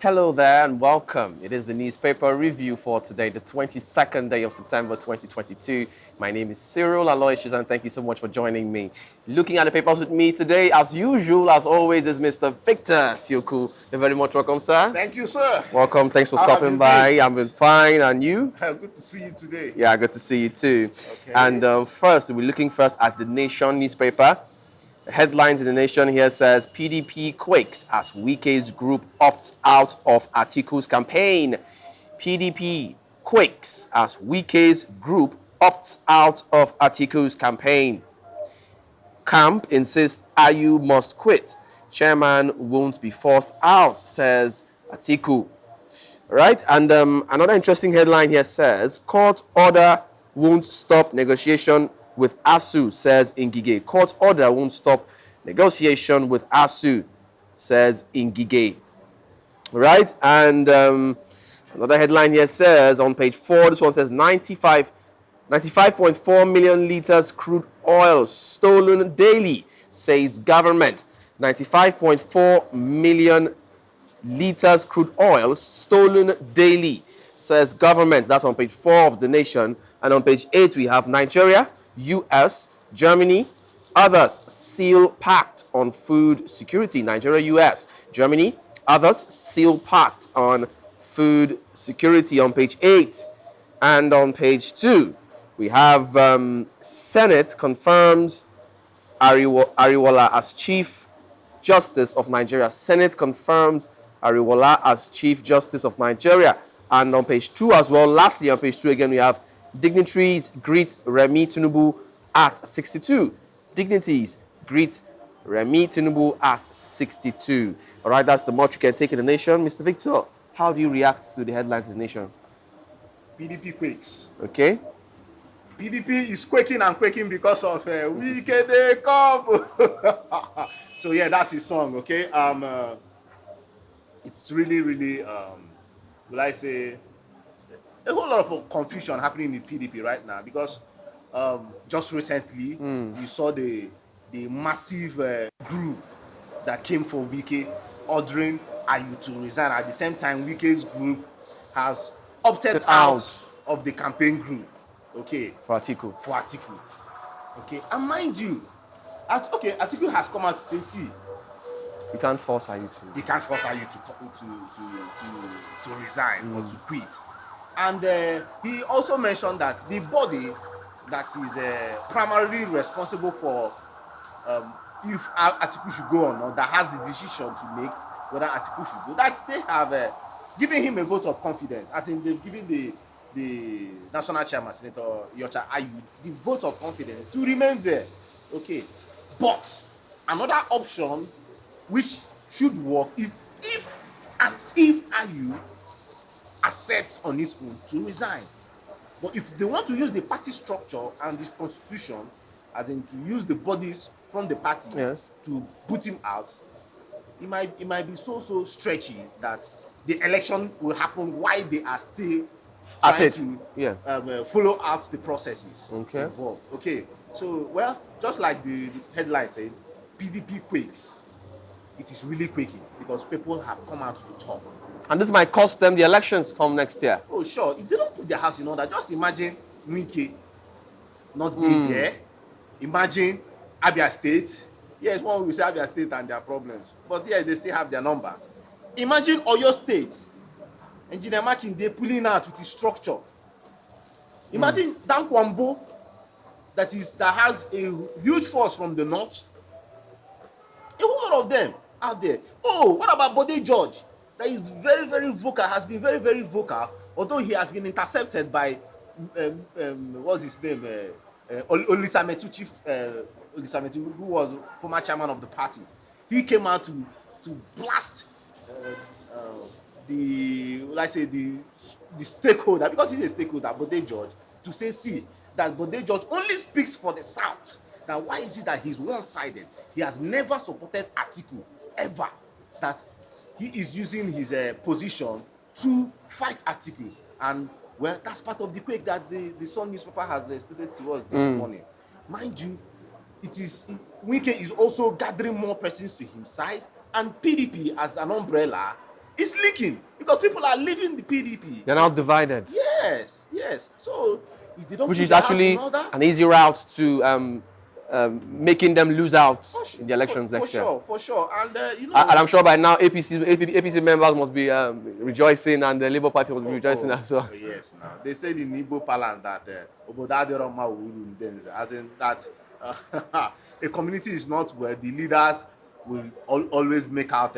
Hello there and welcome. It is the newspaper review for today, the 22nd day of September 2022. My name is Cyril Aloysius and thank you so much for joining me. Looking at the papers with me today, as usual, as always, is Mr. Victor Sioku. You're very much welcome, sir. Thank you, sir. Welcome. Thanks for How have stopping you by. been? I've been fine. And you? Good to see you today. Yeah, good to see you too. Okay. And first, we're looking first at the Nation newspaper. The headlines in the Nation here says PDP quakes as Wike's group opts out of Atiku's campaign. PDP quakes as Wike's group opts out of Atiku's campaign. Camp insists Asuu must quit. Chairman won't be forced out, says Atiku. Right, and another interesting headline here says court order won't stop negotiation with Asuu, says Ngige. Court order won't stop negotiation with Asuu, says Ngige. Right, and another headline here says on page 4, this one says 95.4 million liters crude oil stolen daily, says government. 95.4 million liters crude oil stolen daily, says government. That's on page 4 of the Nation. And on page 8, we have Nigeria, US, Germany, others seal pact on food security. Nigeria, US, Germany, others seal pact on food security on page 8. And on page 2, we have Senate confirms Ariwola as Chief Justice of Nigeria. Senate confirms Ariwola as Chief Justice of Nigeria. And on page 2 as well, lastly on page 2 again, we have dignitaries greet Remi Tinubu at 62. Dignitaries greet Remi Tinubu at 62. All right, that's the much you can take in the Nation. Mr. Victor, how do you react to the headlines in the Nation? PDP quakes. Okay. PDP is quaking and quaking because of Wike they come. So yeah, that's his song. Okay. It's really, will I say, a whole lot of confusion happening in PDP right now because just recently you saw the massive group that came for Wike ordering Asuu to resign. At the same time, Wike's group has opted out of the campaign group. Okay. For Atiku. Okay. And mind you, Atiku has come out to say, see, You can't force Asuu to. they can't force Asuu to resign or to quit. And he also mentioned that the body that is primarily responsible for if Atiku should go or not, that has the decision to make whether Atiku should go, that they have given him a vote of confidence, as in they've given the national chairman, Senator Yocha Asuu, the vote of confidence to remain there. Okay. But another option which should work is if Asuu accepts on his own to resign. But if they want to use the party structure and the constitution, as in to use the bodies from the party to put him out, it might be so stretchy that the election will happen while they are still trying to follow out the processes involved. Okay. So, well, just like the headline said, PDP quakes. It is really quaking because people have come out to talk. And this might cost them the elections come next year. Oh, sure. If they don't put their house in order, just imagine Wike not being there. Imagine Abia State. Yes, one will say Abia State and their problems. But yeah, they still have their numbers. Imagine Oyo State. Engineer Makinde pulling out with his structure. Imagine Dankwambo that has a huge force from the north. A whole lot of them out there. Oh, what about Bode George? That is very, very vocal, has been very, very vocal, although he has been intercepted by, what's his name? Olisametu, Chief Olisametu, who was former chairman of the party. He came out to blast the stakeholder, because he's a stakeholder, Bode George, to say, see, that Bode George only speaks for the South. Now, why is it that he's one-sided? He has never supported Atiku, ever. That he is using his position to fight Atiku. And, well, that's part of the quake that the Sun newspaper has stated to us this morning. Mind you, Wike is also gathering more persons to his side, and PDP as an umbrella It's leaking because people are leaving the PDP. They're now divided. Yes. So if they don't Which put is their house actually in order, an easy route to making them lose out in the elections for next year. sure. And And I'm sure by now APC members must be rejoicing, and the Labour Party must be rejoicing as well. Yes, now they said in Igbo parlance that Obodaderoma will dance, as in that a community is not where the leaders will always make out.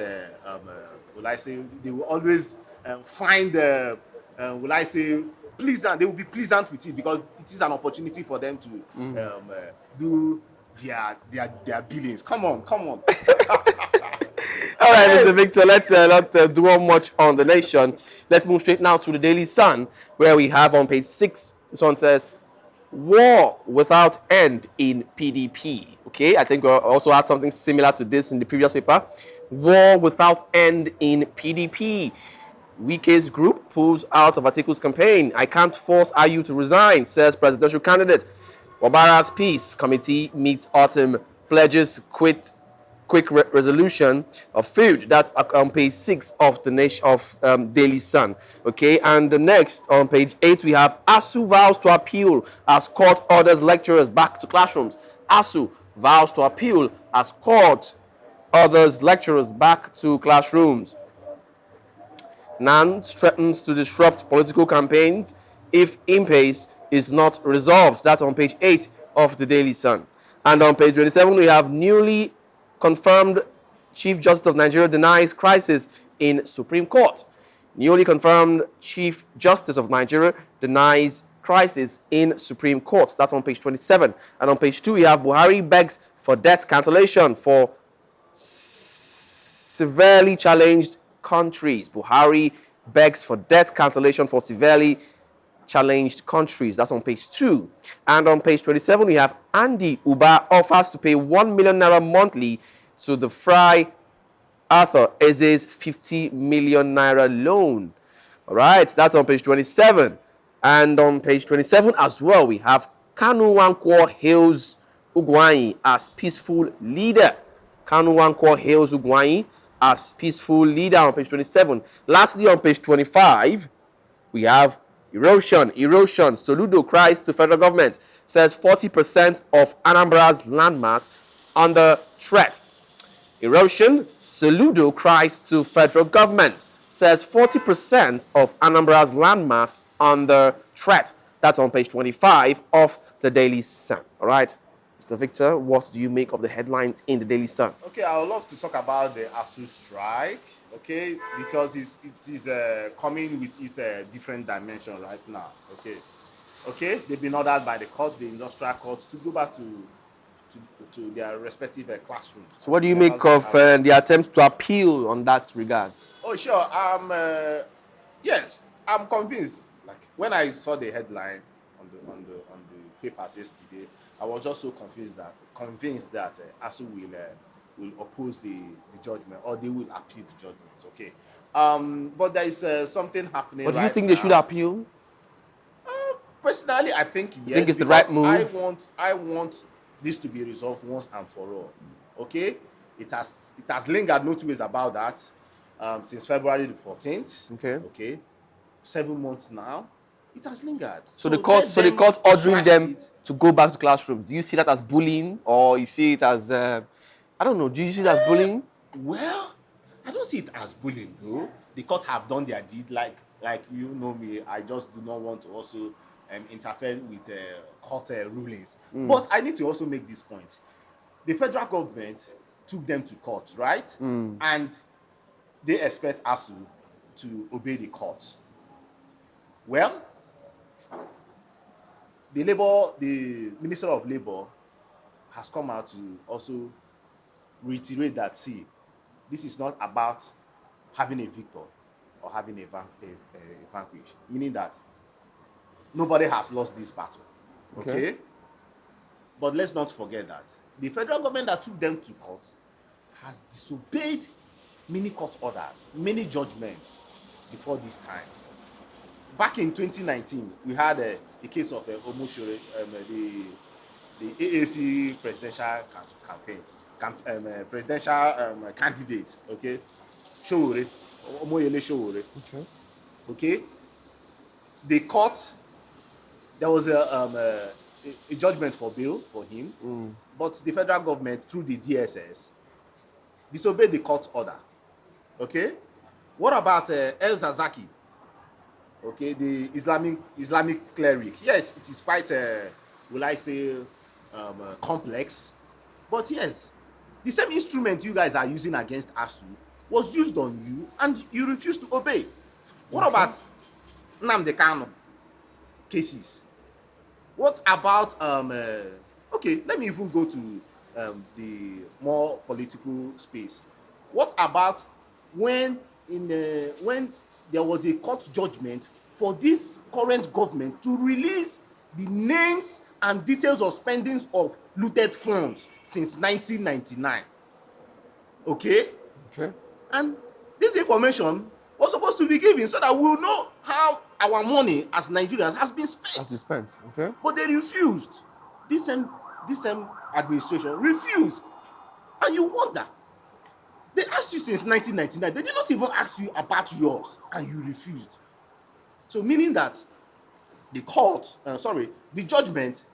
Will I say they will always find will I say pleasant? They will be pleasant with it because it is an opportunity for them to do their billings. Come on. All right, Mr. Victor, let's not dwell much on the nation. Let's move straight now to the Daily Sun, where we have on page 6, this one says, war without end in PDP. Okay, I think we also had something similar to this in the previous paper. War without end in PDP. Wike's group pulls out of Atiku's campaign. I can't force Asuu to resign, says presidential candidate. Wabara's peace committee meets autumn, pledges quick resolution of food. That's on page 6 of the nation of Daily Sun. Okay, and the next on page 8 we have Asuu vows to appeal as court orders lecturers back to classrooms. Asuu vows to appeal as court orders lecturers back to classrooms. NAN threatens to disrupt political campaigns if impasse is not resolved. That's on page 8 of the Daily Sun. And on page 27, we have newly confirmed Chief Justice of Nigeria denies crisis in Supreme Court. Newly confirmed Chief Justice of Nigeria denies crisis in Supreme Court. That's on page 27. And on page 2, we have Buhari begs for debt cancellation for severely challenged countries. Buhari begs for debt cancellation for severely challenged countries. That's on page 2. And on page 27, we have Andy Uba offers to pay 1 million naira monthly to the Fry Arthur Eze's 50 million naira loan. All right, that's on page 27. And on page 27 as well, we have Kanu Wankwo hails Ugwuanyi as peaceful leader. Kanu Wankwo hails Ugwuanyi as peaceful leader on page 27. Lastly, on page 25, we have erosion. Soludo cries to federal government, says 40% of Anambra's landmass under threat. Erosion. Soludo cries to federal government, says 40% of Anambra's landmass under threat. That's on page 25 of the Daily Sun. All right, Mr. Victor, what do you make of the headlines in the Daily Sun? Okay, I would love to talk about the Asuu strike, okay, because it is coming with its different dimension right now, okay. They've been ordered by the court, the industrial court, to go back to their respective classrooms. So what do you make of the attempt to appeal on that regard? Oh, sure. Yes, I'm convinced. Like when I saw the headline on the papers yesterday, I was just so convinced that Asuu will oppose the judgment, or they will appeal the judgment. Okay. But there is something happening. But do you think they should appeal? Personally, I think yes. You think it's the right move? I want this to be resolved once and for all. Okay. It has lingered, no two ways about that. Since February the 14th. Okay. 7 months now. It has lingered. So the court ordering them to go back to classrooms. Do you see that as bullying, or you see it as I don't know? Do you see it as bullying? Well, I don't see it as bullying though. The court have done their deed. Like you know me, I just do not want to also interfere with court rulings. But I need to also make this point. The federal government took them to court, right? And they expect Asuu to obey the court. Well, the Minister of Labour has come out to also reiterate that, see, this is not about having a victor or having a vanquish, meaning that nobody has lost this battle. Okay? But let's not forget that the federal government that took them to court has disobeyed many court orders, many judgments before this time. Back in 2019, we had the case of Omoshore, the AAC presidential presidential candidate, okay, Showore, Omoyele Sowore. Okay. Okay, the court, there was a judgment for bail for him, but the federal government through the DSS disobeyed the court order. Okay, what about El Zazaki? Okay, the Islamic cleric. Yes, it is quite will I say complex, but yes, the same instrument you guys are using against Asuu was used on you, and you refused to obey. What about Nnamdi Kanu cases? What about okay, let me even go to the more political space. What about when there was a court judgment for this current government to release the names and details of spendings of looted funds since 1999? Okay, and this information was supposed to be given so that we'll know how our money as Nigerians has been spent. Okay. But they refused. This same administration refused. And you wonder, they asked you since 1999, they did not even ask you about yours, and you refused. So meaning that the court, the judgment,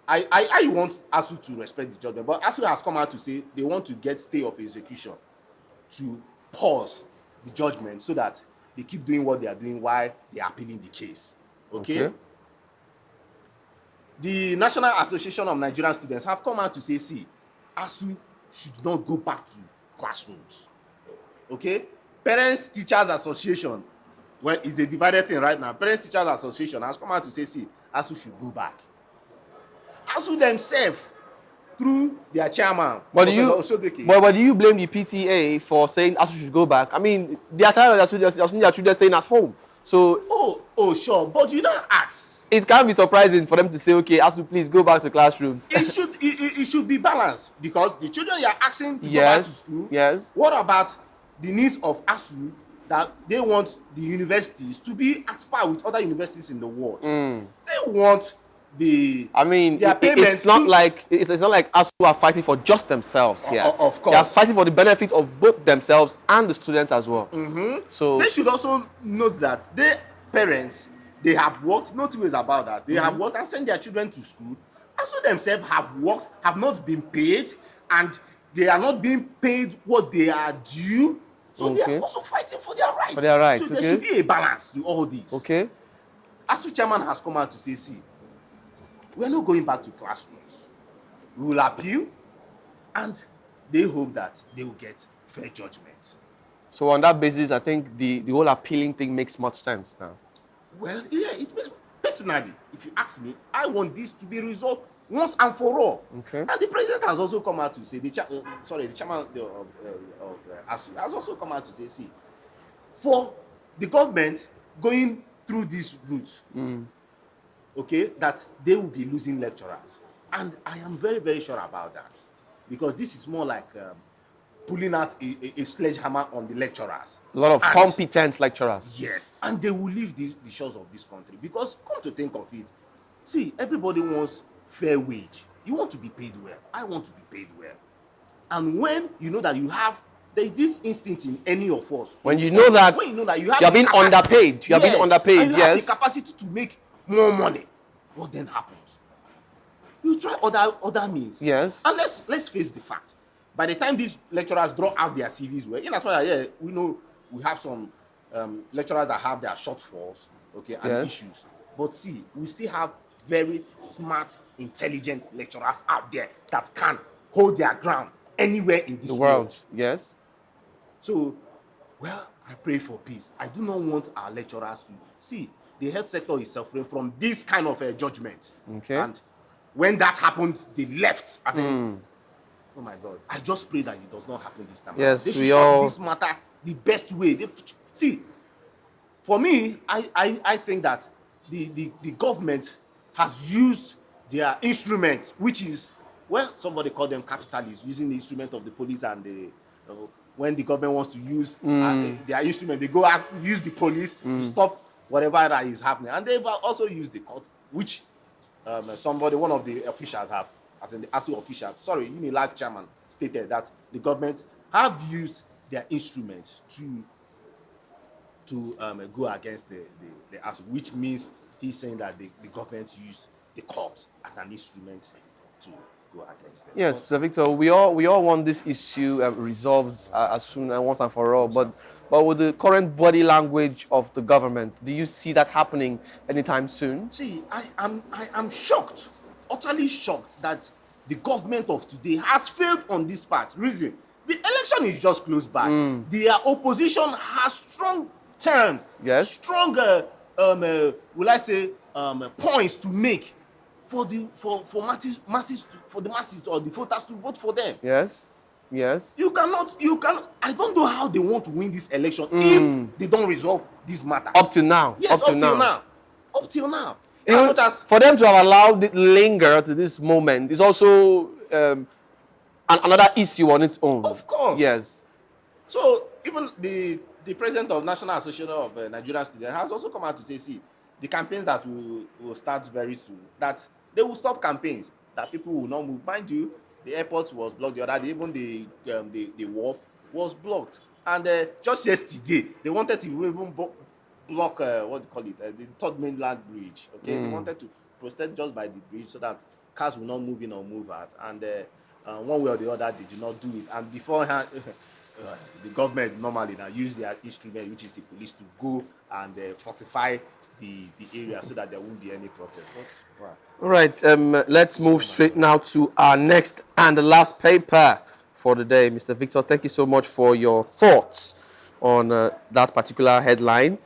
I want Asuu to respect the judgment, but Asuu has come out to say they want to get stay of execution to pause the judgment so that they keep doing what they are doing while they are appealing the case. Okay? The National Association of Nigerian Students have come out to say, see, Asuu should not go back to classrooms. Okay? Parents Teachers Association, well, it's a divided thing right now. Parents Teachers Association has come out to say, see, Asuu should go back. Asuu themselves, through their chairman, but do you blame the PTA for saying Asuu should go back? I mean, they are tired of their children staying at home. So sure, but you don't ask. It can be surprising for them to say, okay, Asuu, please go back to classrooms. It should be balanced, because the children you are asking to go back to school. Yes. What about the needs of Asuu, that they want the universities to be at par with other universities in the world? They want it's not like Asuu are fighting for just themselves here. Of course, they are fighting for the benefit of both themselves and the students as well. So they should also note that their parents, they have worked, no two ways about that. They have worked and sent their children to school. Asuu themselves have worked, have not been paid, and they are not being paid what they are due. So they are also fighting for their rights. So there should be a balance to all this. Okay. Asuu chairman has come out to say, see, we are not going back to classrooms. We will appeal, and they hope that they will get fair judgment. So on that basis, I think the whole appealing thing makes much sense now. Well, yeah, personally, if you ask me, I want this to be resolved once and for all. Okay. And the president has also come out to say, the chairman of Asuu has also come out to say, see, for the government going through this route, okay, that they will be losing lecturers. And I am very, very sure about that, because this is more like pulling out a sledgehammer on the lecturers. A lot of competent lecturers. Yes, and they will leave the shores of this country, because come to think of it, see, everybody wants fair wage. You want to be paid well. I want to be paid well. And when you know that there is this instinct in any of us. When you know that you are being underpaid. You are being underpaid, and you have the capacity to make more money. What then happens? You try other means. Yes. And let's face the fact. By the time these lecturers draw out their CVs, that's why we know we have some lecturers that have their shortfalls, okay, and issues. But see, we still have very smart, intelligent lecturers out there that can hold their ground anywhere in this world. Yes. So, I pray for peace. I do not want our lecturers to see the health sector is suffering from this kind of judgment. Okay. And when that happened, they left. I think, oh my God, I just pray that it does not happen this time. Yes, they should sort this matter the best way. See, for me, I think that the government has used their instrument, which is, somebody called them capitalists, using the instrument of the police, and when the government wants to use their instrument, they go and use the police to stop whatever that is happening. And they've also used the court, which one of the officials have, as in the Asuu official, Unilag chairman, stated that the government have used their instruments to to go against the Asuu, which means he's saying that the government used the court as an instrument to go against them. Yes, Mr. Victor, we all want this issue resolved as soon and once and for all. But with the current body language of the government, do you see that happening anytime soon? See, I am shocked, utterly shocked that the government of today has failed on this part. Reason: the election is just close by. The opposition has strong terms, Yes. strong, will I say, points to make for the masses for the masses or the voters to vote for them. Yes. Yes. You cannot. I don't know how they want to win this election if they don't resolve this matter. Up to now. Yes, up to now. Up till now. Even As much as for them to have allowed it linger to this moment is also another issue on its own. Of course. Yes. So even the president of National Association of Nigerian Students has also come out to say, see, the campaigns that will start very soon, that they will stop campaigns, that people will not move. Mind you, the airport was blocked the other day, even the wharf was blocked. And just yesterday, they wanted to even block, what do you call it, the third mainland bridge. Okay, they wanted to protest just by the bridge so that cars will not move in or move out. And one way or the other, they did not do it. And beforehand, the government normally now use their instrument, which is the police, to go and fortify the area so that there won't be any protest. All right. Let's move straight now to our next and the last paper for the day. Mr. Victor, thank you so much for your thoughts on that particular headline.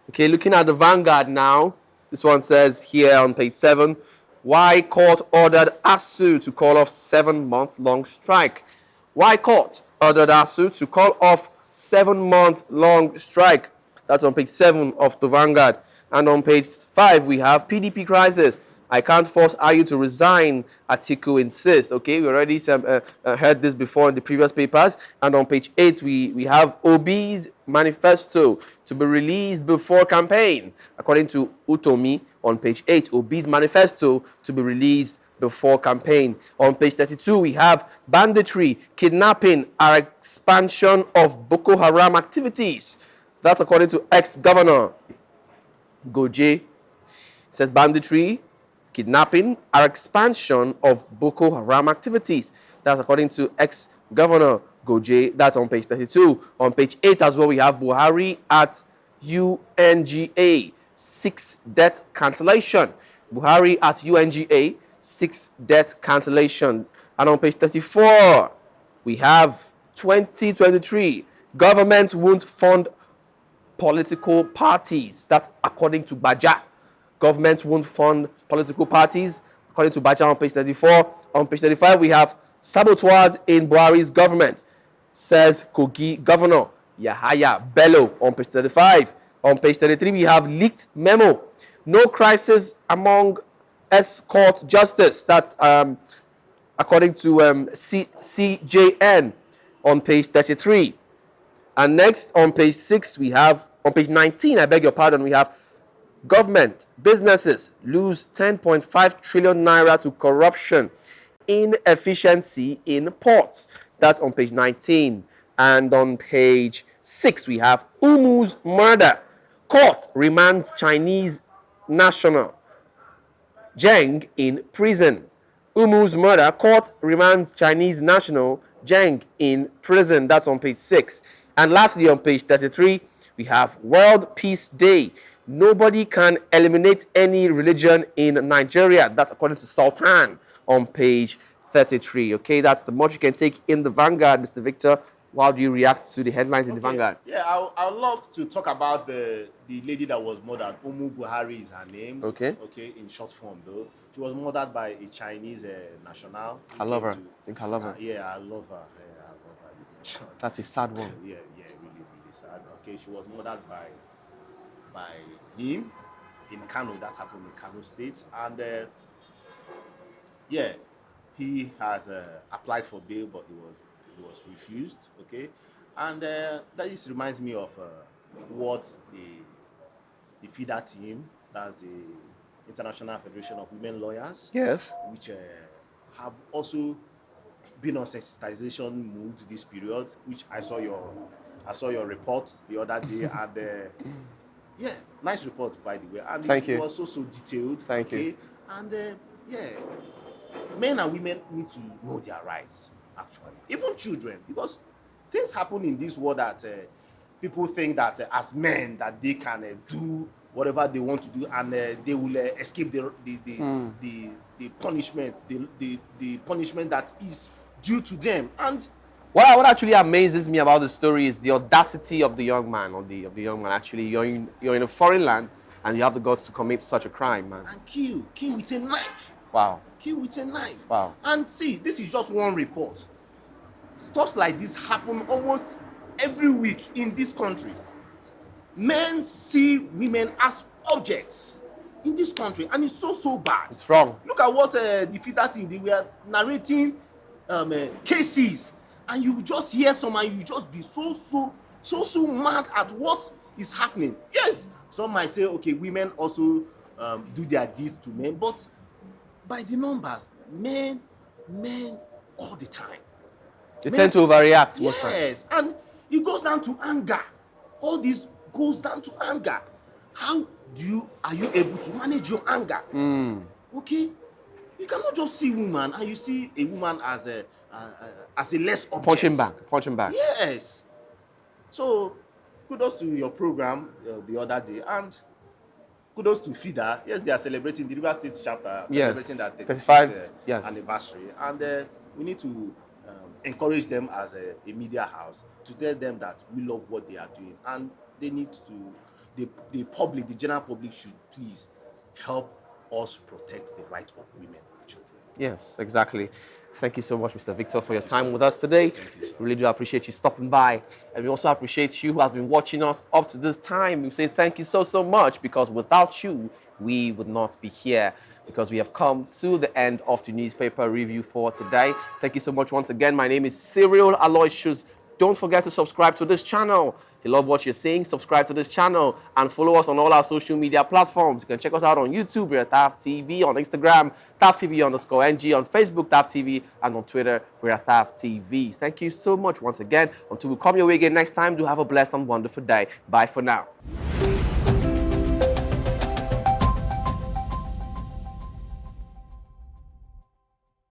Okay, looking at the Vanguard now. This one says here on page 7, why court ordered Asuu to call off 7-month-long strike. Why court ordered Asuu to call off 7-month-long strike. That's on page 7 of the Vanguard. And on page 5, we have PDP crisis. I can't force Ayu to resign, Atiku insists. Okay, we already heard this before in the previous papers. And on page 8, we have Obi's manifesto to be released before campaign. According to Utomi, on page 8, Obi's manifesto to be released before campaign. On page 32, we have banditry, kidnapping, our expansion of Boko Haram activities. That's according to ex-governor Goje. It says banditry, kidnapping, our expansion of Boko Haram activities. That's according to ex-governor Goje. That's on page 32. On page 8 as well, we have Buhari at UNGA, 6 debt cancellation. Buhari at UNGA, 6 debt cancellation. And on page 34, we have 2023, government won't fund political parties. That's according to Baja. Government won't fund political parties, according to Baja on page 34. On page 35, we have saboteurs in Buhari's government, says Kogi Governor Yahaya Bello on page 35. On page 33, we have leaked memo. No crisis among escort justice. That's according to CJN on page 33. And next, on page 6, we have, on page 19, I beg your pardon, we have government, businesses lose 10.5 trillion naira to corruption, inefficiency in ports. That's on page 19. And on page 6, we have Umu's murder. Court remands Chinese national Zheng in prison. Umu's murder. Court remands Chinese national Zheng in prison. That's on page 6. And lastly, on page 33, we have World Peace Day. Nobody can eliminate any religion in Nigeria. That's according to Sultan on page 33. Okay, that's the much you can take in the Vanguard, Mr. Victor. How do you react to the headlines in the Vanguard? Yeah, I would love to talk about the lady that was murdered. Umu Buhari is her name. Okay. Okay, in short form though. She was murdered by a Chinese national. I love her. I think I love her. Yeah, I love her. Yeah, I love her. That's a sad one. Yeah, really, really sad. Okay, she was murdered by him in Kano. That happened in Kano State. And yeah, he has applied for bail, but he was refused. Okay, and that just reminds me of what the FIDA team, that's the International Federation of Women Lawyers, Yes. which have also been on sensitization mood this period, which I saw your I saw your report the other day, and yeah, nice report, by the way. And Thank you. It was so detailed. Thank you. And yeah, men and women need to know their rights, actually. Even children, because things happen in this world that people think that as men that they can do whatever they want to do, and they will escape the punishment, the punishment that is due to them. And What actually amazes me about the story is the audacity of the young man, of the young man. Actually, you're in a foreign land and you have the guts to commit such a crime, man. And kill with a knife. Wow. Kill with a knife. Wow. And see, this is just one report. Stuff like this happen almost every week in this country. Men see women as objects in this country, and it's so bad. It's wrong. Look at what the feeder team, they were narrating cases, and you just hear someone, you just be so mad at what is happening. Yes, some might say, okay, women also do their deeds to men, but by the numbers, men all the time. They tend to overreact most times. Yes, and it goes down to anger. All this goes down to anger. How are you able to manage your anger? Okay, you cannot just see woman and you see a woman as a less object. Punching back. Yes. So kudos to your program the other day, and kudos to FIDA. Yes, they are celebrating the River State chapter, celebrating that 35th anniversary, and we need to encourage them as a media house to tell them that we love what they are doing, and they need to, the general public should please help us protect the right of women and children. Yes, exactly. Thank you so much, Mr. Victor, for your time with us today. We really do appreciate you stopping by. And we also appreciate you who have been watching us up to this time. We say thank you so much, because without you, we would not be here, because we have come to the end of the newspaper review for today. Thank you so much once again. My name is Cyril Aloysius. Don't forget to subscribe to this channel. If you love what you're seeing, subscribe to this channel and follow us on all our social media platforms. You can check us out on YouTube, we're at TAF TV, on Instagram, TAF TV_NG, on Facebook, TAF TV, and on Twitter, we're at TAF TV. Thank you so much once again. Until we come your way again next time, do have a blessed and wonderful day. Bye for now.